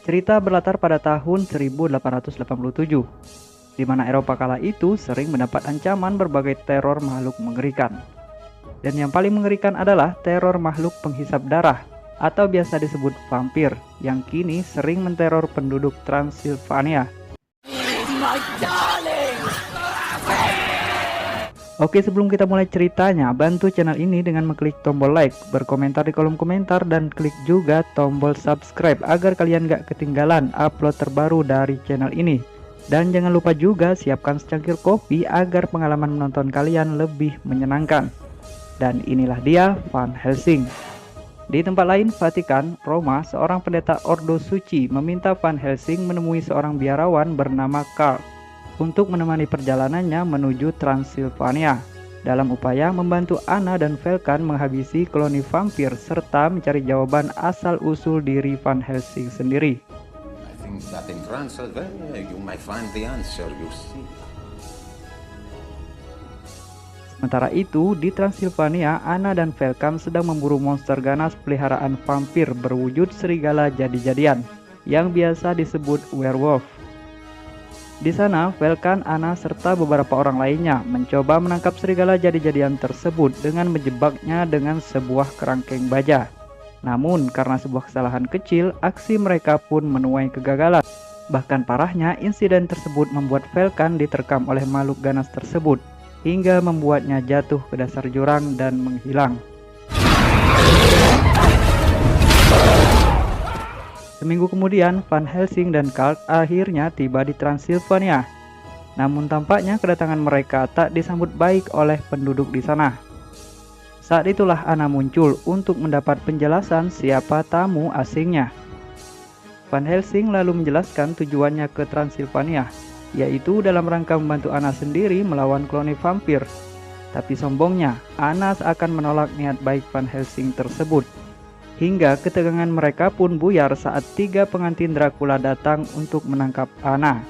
Cerita berlatar pada tahun 1887, di mana Eropa kala itu sering mendapat ancaman berbagai teror makhluk mengerikan. Dan yang paling mengerikan adalah teror makhluk penghisap darah atau biasa disebut vampir yang kini sering menteror penduduk Transilvania. Oke, sebelum kita mulai ceritanya, bantu channel ini dengan mengklik tombol like, berkomentar di kolom komentar, dan klik juga tombol subscribe agar kalian gak ketinggalan upload terbaru dari channel ini. Dan jangan lupa juga siapkan secangkir kopi agar pengalaman menonton kalian lebih menyenangkan. Dan inilah dia Van Helsing. Di tempat lain, Vatikan, Roma, seorang pendeta Ordo Suci meminta Van Helsing menemui seorang biarawan bernama Karl untuk menemani perjalanannya menuju Transilvania dalam upaya membantu Anna dan Velkan menghabisi koloni vampir serta mencari jawaban asal-usul diri Van Helsing sendiri. I think that in Transylvania you might find the answer you seek. Sementara itu, di Transilvania, Anna dan Velkan sedang memburu monster ganas peliharaan vampir berwujud serigala jadi-jadian yang biasa disebut werewolf. Di sana, Velkan, Anna, serta beberapa orang lainnya mencoba menangkap serigala jadi-jadian tersebut dengan menjebaknya dengan sebuah kerangkeng baja. Namun, karena sebuah kesalahan kecil, aksi mereka pun menuai kegagalan. Bahkan parahnya, insiden tersebut membuat Velkan diterkam oleh makhluk ganas tersebut, hingga membuatnya jatuh ke dasar jurang dan menghilang. Seminggu kemudian, Van Helsing dan Karl akhirnya tiba di Transilvania. Namun tampaknya kedatangan mereka tak disambut baik oleh penduduk di sana. Saat itulah Anna muncul untuk mendapat penjelasan siapa tamu asingnya. Van Helsing lalu menjelaskan tujuannya ke Transilvania, yaitu dalam rangka membantu Anna sendiri melawan koloni vampir. Tapi sombongnya, Anna seakan menolak niat baik Van Helsing tersebut. Hingga ketegangan mereka pun buyar saat 3 pengantin Dracula datang untuk menangkap Anna.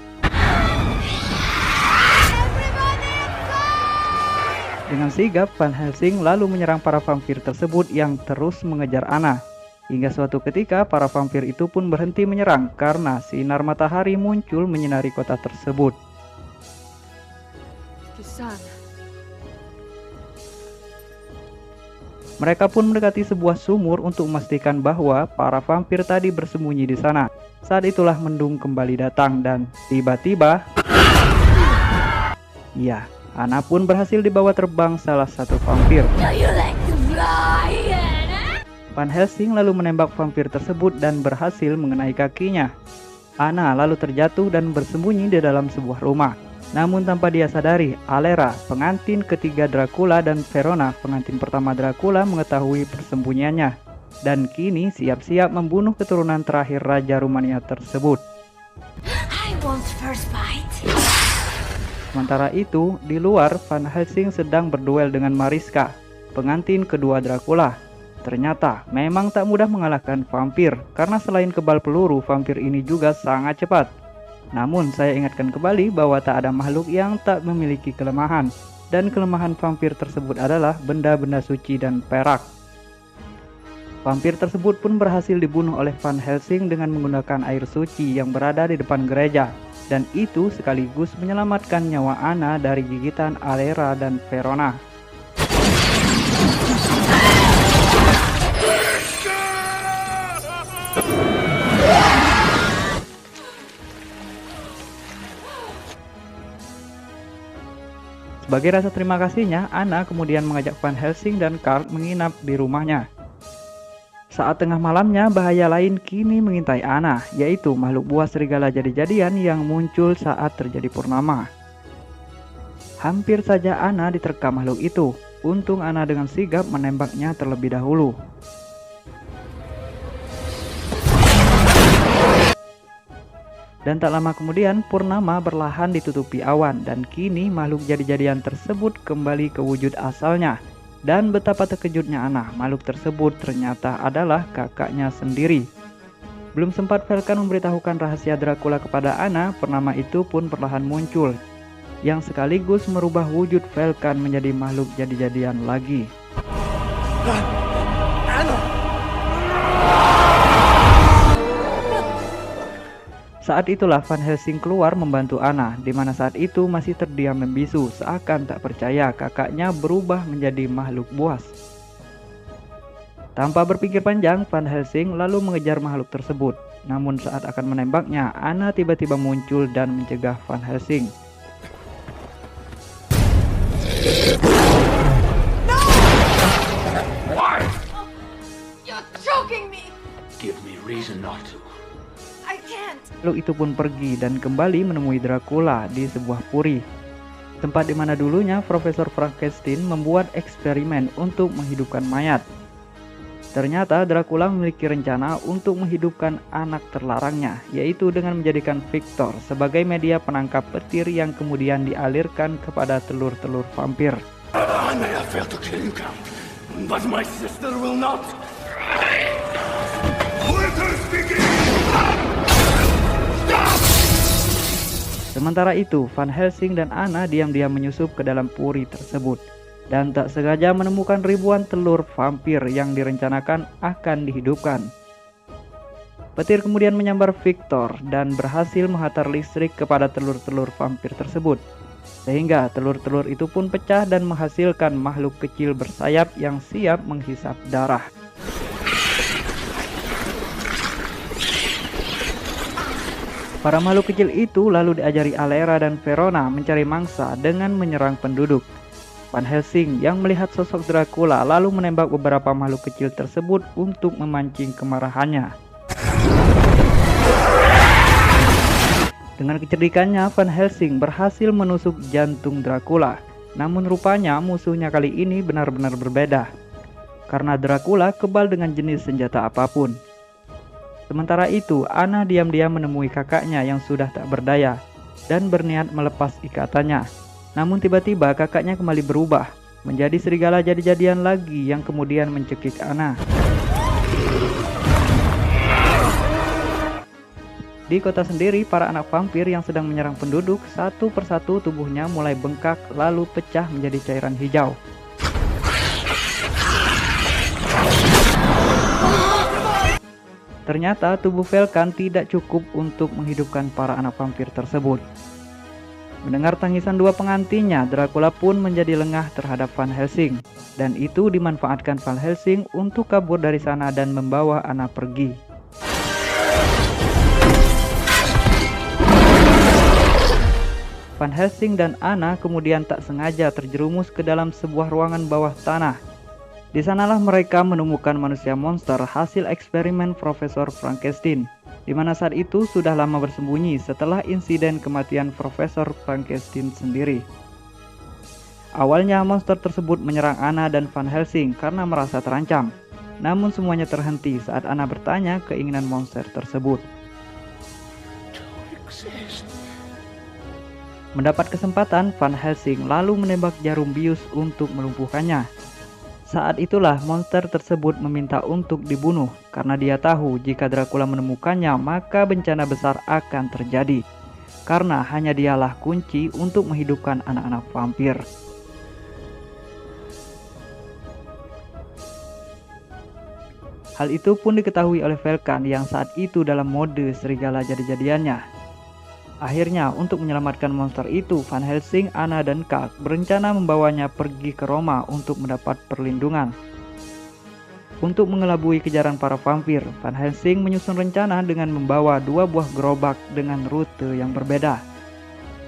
Dengan sigap, Van Helsing lalu menyerang para vampir tersebut yang terus mengejar Anna. Hingga suatu ketika para vampir itu pun berhenti menyerang karena sinar matahari muncul menyinari kota tersebut. Mereka pun mendekati sebuah sumur untuk memastikan bahwa para vampir tadi bersembunyi di sana. Saat itulah mendung kembali datang dan tiba-tiba, ya, Anna pun berhasil dibawa terbang salah satu vampir. Van Helsing lalu menembak vampir tersebut dan berhasil mengenai kakinya. Anna lalu terjatuh dan bersembunyi di dalam sebuah rumah. Namun tanpa dia sadari, Alera, pengantin ketiga Dracula, dan Verona, pengantin pertama Dracula, mengetahui persembunyiannya dan kini siap-siap membunuh keturunan terakhir Raja Rumania tersebut. Sementara itu, di luar, Van Helsing sedang berduel dengan Mariska, pengantin kedua Dracula. Ternyata memang tak mudah mengalahkan vampir, karena selain kebal peluru, vampir ini juga sangat cepat. Namun saya ingatkan kembali bahwa tak ada makhluk yang tak memiliki kelemahan, dan kelemahan vampir tersebut adalah benda-benda suci dan perak. Vampir tersebut pun berhasil dibunuh oleh Van Helsing dengan menggunakan air suci yang berada di depan gereja, dan itu sekaligus menyelamatkan nyawa Anna dari gigitan Alera dan Verona. Sebagai rasa terima kasihnya, Anna kemudian mengajak Van Helsing dan Karl menginap di rumahnya. Saat tengah malamnya, bahaya lain kini mengintai Anna, yaitu makhluk buas serigala jadi-jadian yang muncul saat terjadi purnama. Hampir saja Anna diterkam makhluk itu. Untung Anna dengan sigap menembaknya terlebih dahulu. Dan tak lama kemudian, purnama perlahan ditutupi awan dan kini makhluk jadi-jadian tersebut kembali ke wujud asalnya. Dan betapa terkejutnya Anna, makhluk tersebut ternyata adalah kakaknya sendiri. Belum sempat Velkan memberitahukan rahasia Dracula kepada Anna, purnama itu pun perlahan muncul, yang sekaligus merubah wujud Velkan menjadi makhluk jadi-jadian lagi. Saat itulah Van Helsing keluar membantu Anna, di mana saat itu masih terdiam membisu seakan tak percaya kakaknya berubah menjadi makhluk buas. Tanpa berpikir panjang, Van Helsing lalu mengejar makhluk tersebut. Namun saat akan menembaknya, Anna tiba-tiba muncul dan mencegah Van Helsing. Why? You're choking me! Give me reason not to. I can't! Makhluk itu pun pergi dan kembali menemui Dracula di sebuah puri. Tempat di mana dulunya Profesor Frankenstein membuat eksperimen untuk menghidupkan mayat. Ternyata Dracula memiliki rencana untuk menghidupkan anak terlarangnya, yaitu dengan menjadikan Victor sebagai media penangkap petir yang kemudian dialirkan kepada telur-telur vampir. I may have failed to kill you, Count, but my sister will not. Winter speaking! Stop! Sementara itu, Van Helsing dan Anna diam-diam menyusup ke dalam puri tersebut dan tak sengaja menemukan ribuan telur vampir yang direncanakan akan dihidupkan. Petir kemudian menyambar Victor dan berhasil menghantar listrik kepada telur-telur vampir tersebut, sehingga telur-telur itu pun pecah dan menghasilkan makhluk kecil bersayap yang siap menghisap darah. Para makhluk kecil itu lalu diajari Alera dan Verona mencari mangsa dengan menyerang penduduk. Van Helsing yang melihat sosok Dracula lalu menembak beberapa makhluk kecil tersebut untuk memancing kemarahannya. Dengan kecerdikannya, Van Helsing berhasil menusuk jantung Dracula. Namun rupanya musuhnya kali ini benar-benar berbeda, karena Dracula kebal dengan jenis senjata apapun. Sementara itu, Anna diam-diam menemui kakaknya yang sudah tak berdaya dan berniat melepas ikatannya. Namun tiba-tiba kakaknya kembali berubah menjadi serigala jadi-jadian lagi yang kemudian mencekik Anna. Di kota sendiri, para anak vampir yang sedang menyerang penduduk, satu persatu tubuhnya mulai bengkak lalu pecah menjadi cairan hijau. Ternyata tubuh Velkan tidak cukup untuk menghidupkan para anak vampir tersebut. Mendengar tangisan dua pengantinnya, Dracula pun menjadi lengah terhadap Van Helsing, dan itu dimanfaatkan Van Helsing untuk kabur dari sana dan membawa Anna pergi. Van Helsing dan Anna kemudian tak sengaja terjerumus ke dalam sebuah ruangan bawah tanah. Di sanalah mereka menemukan manusia monster hasil eksperimen Profesor Frankenstein, di mana saat itu sudah lama bersembunyi setelah insiden kematian Profesor Frankenstein sendiri. Awalnya monster tersebut menyerang Anna dan Van Helsing karena merasa terancam. Namun semuanya terhenti saat Anna bertanya keinginan monster tersebut. Mendapat kesempatan, Van Helsing lalu menembak jarum bius untuk melumpuhkannya. Saat itulah monster tersebut meminta untuk dibunuh karena dia tahu jika Dracula menemukannya maka bencana besar akan terjadi, karena hanya dialah kunci untuk menghidupkan anak-anak vampir. Hal itu pun diketahui oleh Velkan yang saat itu dalam mode serigala jadi-jadiannya. Akhirnya, untuk menyelamatkan monster itu, Van Helsing, Anna, dan Kalk berencana membawanya pergi ke Roma untuk mendapat perlindungan. Untuk mengelabui kejaran para vampir, Van Helsing menyusun rencana dengan membawa dua buah gerobak dengan rute yang berbeda,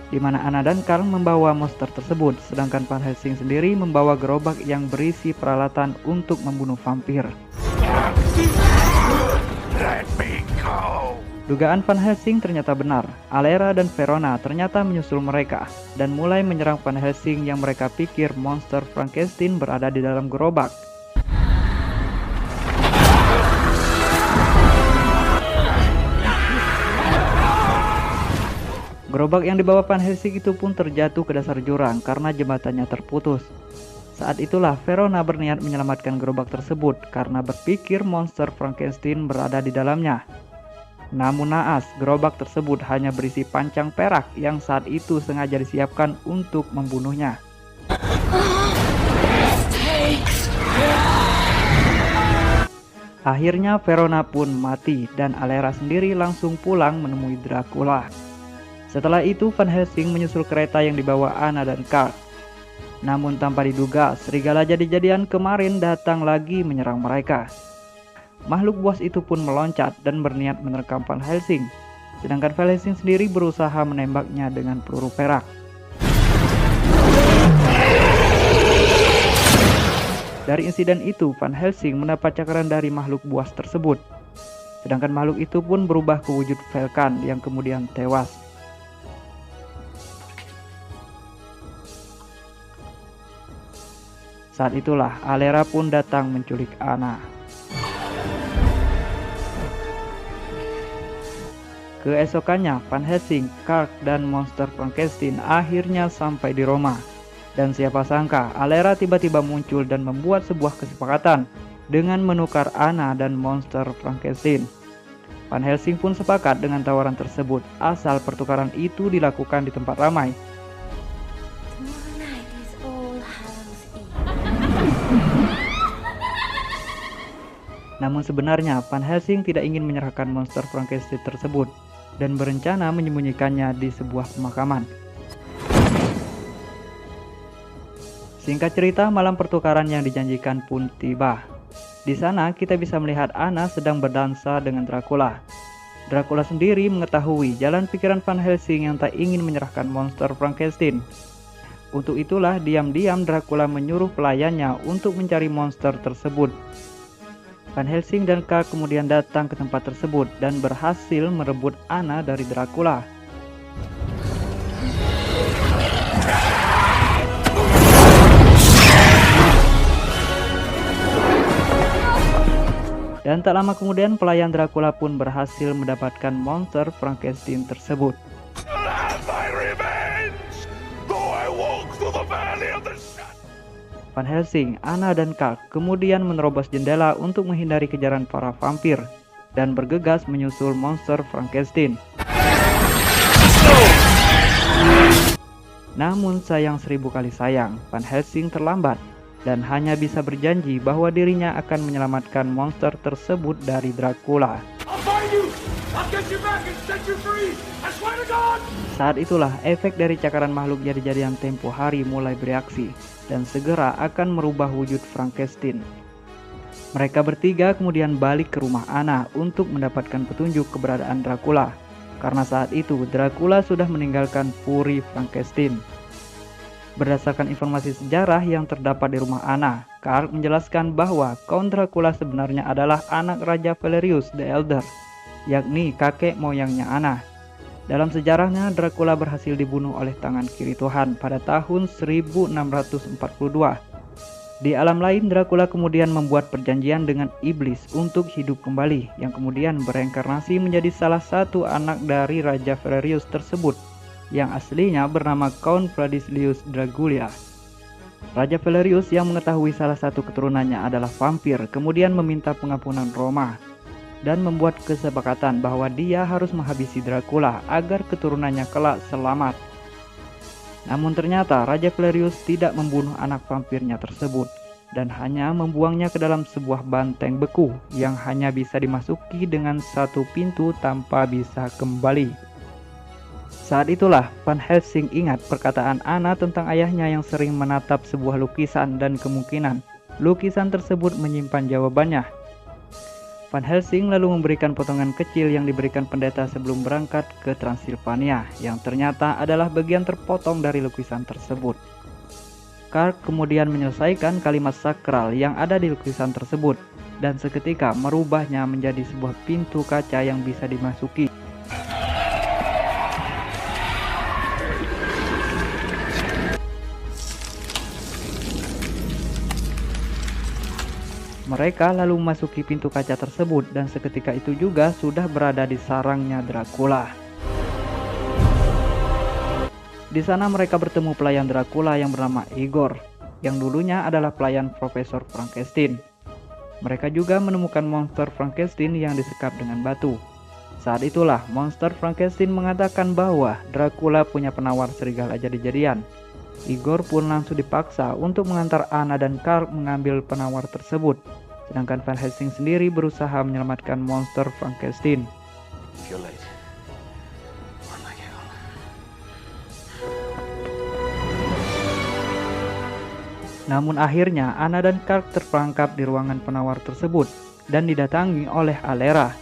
di mana Anna dan Kalk membawa monster tersebut, sedangkan Van Helsing sendiri membawa gerobak yang berisi peralatan untuk membunuh vampir. Let me go. Dugaan Van Helsing ternyata benar. Alera dan Verona ternyata menyusul mereka dan mulai menyerang Van Helsing yang mereka pikir monster Frankenstein berada di dalam gerobak. Gerobak yang dibawa Van Helsing itu pun terjatuh ke dasar jurang karena jembatannya terputus. Saat itulah Verona berniat menyelamatkan gerobak tersebut karena berpikir monster Frankenstein berada di dalamnya. Namun naas, gerobak tersebut hanya berisi pancang perak yang saat itu sengaja disiapkan untuk membunuhnya. Akhirnya Verona pun mati dan Alera sendiri langsung pulang menemui Dracula. Setelah itu Van Helsing menyusul kereta yang dibawa Anna dan Karl. Namun tanpa diduga, serigala jadi-jadian kemarin datang lagi menyerang mereka. Makhluk buas itu pun meloncat dan berniat menerkam Van Helsing. Sedangkan Van Helsing sendiri berusaha menembaknya dengan peluru perak. Dari insiden itu, Van Helsing mendapat cakaran dari makhluk buas tersebut. Sedangkan makhluk itu pun berubah ke wujud Vulkan yang kemudian tewas. Saat itulah Alera pun datang menculik Anna. Keesokannya, Van Helsing, Karl, dan monster Frankenstein akhirnya sampai di Roma. Dan siapa sangka, Alera tiba-tiba muncul dan membuat sebuah kesepakatan dengan menukar Anna dan monster Frankenstein. Van Helsing pun sepakat dengan tawaran tersebut, asal pertukaran itu dilakukan di tempat ramai. Namun sebenarnya Van Helsing tidak ingin menyerahkan monster Frankenstein tersebut dan berencana menyembunyikannya di sebuah pemakaman. Singkat cerita, malam pertukaran yang dijanjikan pun tiba. Di sana kita bisa melihat Anna sedang berdansa dengan Dracula. Dracula sendiri mengetahui jalan pikiran Van Helsing yang tak ingin menyerahkan monster Frankenstein. Untuk itulah diam-diam Dracula menyuruh pelayannya untuk mencari monster tersebut. Van Helsing dan Karl kemudian datang ke tempat tersebut dan berhasil merebut Anna dari Dracula. Dan tak lama kemudian pelayan Dracula pun berhasil mendapatkan monster Frankenstein tersebut. Van Helsing, Anna, dan Karl kemudian menerobos jendela untuk menghindari kejaran para vampir dan bergegas menyusul monster Frankenstein. Namun sayang 1000 kali sayang, Van Helsing terlambat dan hanya bisa berjanji bahwa dirinya akan menyelamatkan monster tersebut dari Dracula. Saat itulah efek dari cakaran makhluk jadi-jadian tempo hari mulai bereaksi dan segera akan merubah wujud Frankenstein. Mereka bertiga kemudian balik ke rumah Anna untuk mendapatkan petunjuk keberadaan Dracula, karena saat itu Dracula sudah meninggalkan puri Frankenstein. Berdasarkan informasi sejarah yang terdapat di rumah Anna, Karl menjelaskan bahwa Count Dracula sebenarnya adalah anak Raja Valerius the Elder, yakni kakek moyangnya Anna. Dalam sejarahnya, Dracula berhasil dibunuh oleh tangan kiri Tuhan pada tahun 1642. Di alam lain, Dracula kemudian membuat perjanjian dengan iblis untuk hidup kembali, yang kemudian bereinkarnasi menjadi salah satu anak dari Raja Valerius tersebut, yang aslinya bernama Count Vladislius Dracula. Raja Valerius yang mengetahui salah satu keturunannya adalah vampir kemudian meminta pengampunan Roma dan membuat kesepakatan bahwa dia harus menghabisi Dracula agar keturunannya kelak selamat. Namun ternyata Raja Valerius tidak membunuh anak vampirnya tersebut dan hanya membuangnya ke dalam sebuah banteng beku yang hanya bisa dimasuki dengan satu pintu tanpa bisa kembali. Saat itulah Van Helsing ingat perkataan Anna tentang ayahnya yang sering menatap sebuah lukisan dan kemungkinan lukisan tersebut menyimpan jawabannya. Van Helsing lalu memberikan potongan kecil yang diberikan pendeta sebelum berangkat ke Transilvania yang ternyata adalah bagian terpotong dari lukisan tersebut. Karl kemudian menyelesaikan kalimat sakral yang ada di lukisan tersebut dan seketika merubahnya menjadi sebuah pintu kaca yang bisa dimasuki. Mereka lalu memasuki pintu kaca tersebut dan seketika itu juga sudah berada di sarangnya Dracula. Di sana mereka bertemu pelayan Dracula yang bernama Igor, yang dulunya adalah pelayan Profesor Frankenstein. Mereka juga menemukan monster Frankenstein yang disekap dengan batu. Saat itulah monster Frankenstein mengatakan bahwa Dracula punya penawar serigala jadi-jadian. Igor pun langsung dipaksa untuk mengantar Anna dan Karl mengambil penawar tersebut. Sedangkan Van Helsing sendiri berusaha menyelamatkan monster Frankenstein. If you're late, run like hell. Namun akhirnya Anna dan Karl terperangkap di ruangan penawar tersebut dan didatangi oleh Alera.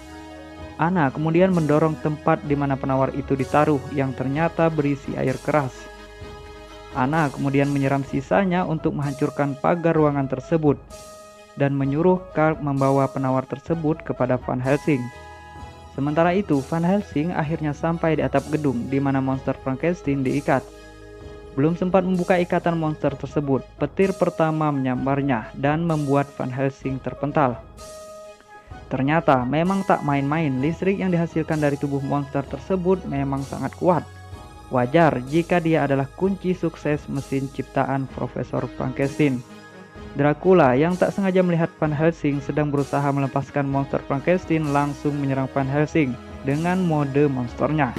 Anna kemudian mendorong tempat di mana penawar itu ditaruh yang ternyata berisi air keras. Anna kemudian menyiram sisanya untuk menghancurkan pagar ruangan tersebut dan menyuruh Karl membawa penawar tersebut kepada Van Helsing. Sementara itu, Van Helsing akhirnya sampai di atap gedung di mana monster Frankenstein diikat. Belum sempat membuka ikatan monster tersebut, petir pertama menyambarnya dan membuat Van Helsing terpental. Ternyata memang tak main-main, listrik yang dihasilkan dari tubuh monster tersebut memang sangat kuat. Wajar jika dia adalah kunci sukses mesin ciptaan Profesor Frankenstein. Dracula yang tak sengaja melihat Van Helsing sedang berusaha melepaskan monster Frankenstein langsung menyerang Van Helsing dengan mode monsternya.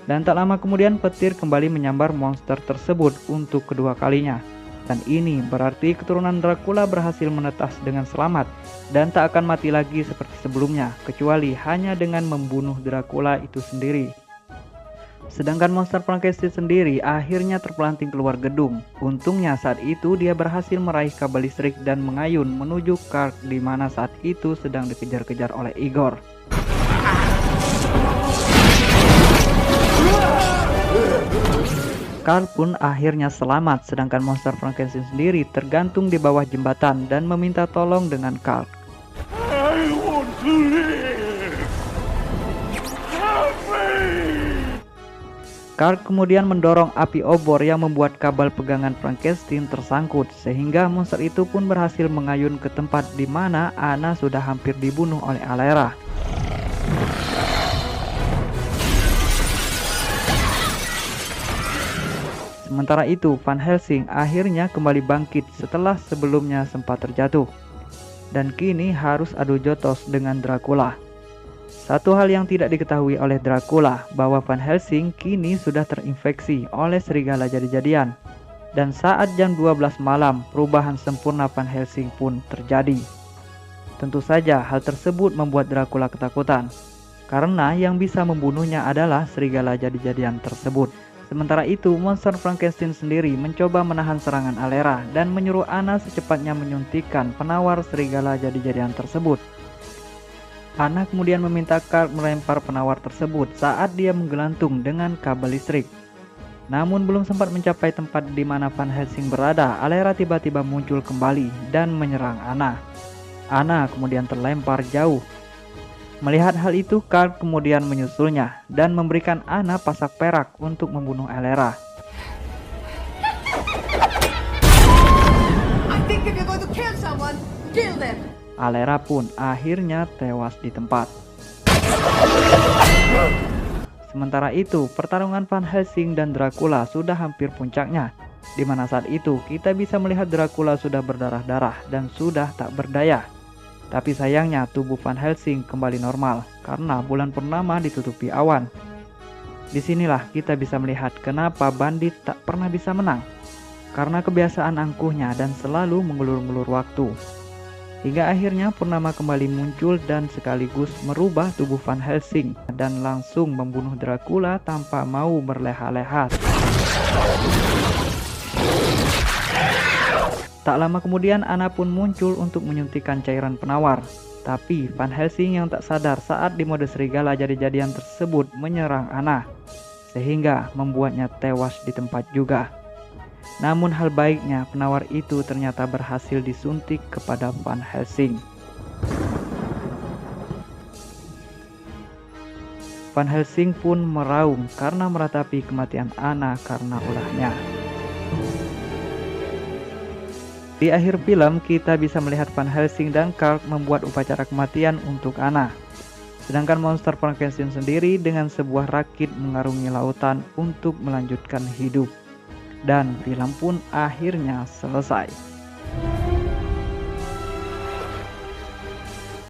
Dan tak lama kemudian petir kembali menyambar monster tersebut untuk kedua kalinya. Dan ini berarti keturunan Dracula berhasil menetas dengan selamat dan tak akan mati lagi seperti sebelumnya, kecuali hanya dengan membunuh Dracula itu sendiri. Sedangkan monster Frankenstein sendiri akhirnya terpelanting keluar gedung. Untungnya saat itu dia berhasil meraih kabel listrik dan mengayun menuju Karl di mana saat itu sedang dikejar-kejar oleh Igor. Karl pun akhirnya selamat, sedangkan monster Frankenstein sendiri tergantung di bawah jembatan dan meminta tolong dengan Karl. I want to live! Help me! Karl kemudian mendorong api obor yang membuat kabel pegangan Frankenstein tersangkut, sehingga monster itu pun berhasil mengayun ke tempat di mana Anna sudah hampir dibunuh oleh Alera. Sementara itu, Van Helsing akhirnya kembali bangkit setelah sebelumnya sempat terjatuh. Dan kini harus adu jotos dengan Dracula. Satu hal yang tidak diketahui oleh Dracula, bahwa Van Helsing kini sudah terinfeksi oleh serigala jadi-jadian. Dan saat jam 12 malam, perubahan sempurna Van Helsing pun terjadi. Tentu saja hal tersebut membuat Dracula ketakutan, karena yang bisa membunuhnya adalah serigala jadi-jadian tersebut. Sementara itu, monster Frankenstein sendiri mencoba menahan serangan Alera dan menyuruh Anna secepatnya menyuntikkan penawar serigala jadi-jadian tersebut. Anna kemudian meminta Karl melempar penawar tersebut saat dia menggelantung dengan kabel listrik. Namun belum sempat mencapai tempat di mana Van Helsing berada, Alera tiba-tiba muncul kembali dan menyerang Anna. Anna kemudian terlempar jauh. Melihat hal itu, Karl kemudian menyusulnya dan memberikan Anna pasak perak untuk membunuh Alera. I think if you're going to kill someone, kill them. Alera pun akhirnya tewas di tempat. Sementara itu, pertarungan Van Helsing dan Dracula sudah hampir puncaknya, di mana saat itu kita bisa melihat Dracula sudah berdarah-darah dan sudah tak berdaya. Tapi sayangnya tubuh Van Helsing kembali normal karena bulan purnama ditutupi awan. Disinilah kita bisa melihat kenapa bandit tak pernah bisa menang, karena kebiasaan angkuhnya dan selalu mengulur-ngulur waktu. Hingga akhirnya purnama kembali muncul dan sekaligus merubah tubuh Van Helsing dan langsung membunuh Dracula tanpa mau berleha-leha. Tak lama kemudian Anna pun muncul untuk menyuntikkan cairan penawar. Tapi Van Helsing yang tak sadar saat di mode serigala jadi-jadian tersebut menyerang Anna, sehingga membuatnya tewas di tempat juga. Namun hal baiknya penawar itu ternyata berhasil disuntik kepada Van Helsing. Van Helsing pun meraung karena meratapi kematian Anna karena ulahnya. Di akhir film, kita bisa melihat Van Helsing dan Karl membuat upacara kematian untuk Anna. Sedangkan monster Frankenstein sendiri dengan sebuah rakit mengarungi lautan untuk melanjutkan hidup. Dan film pun akhirnya selesai.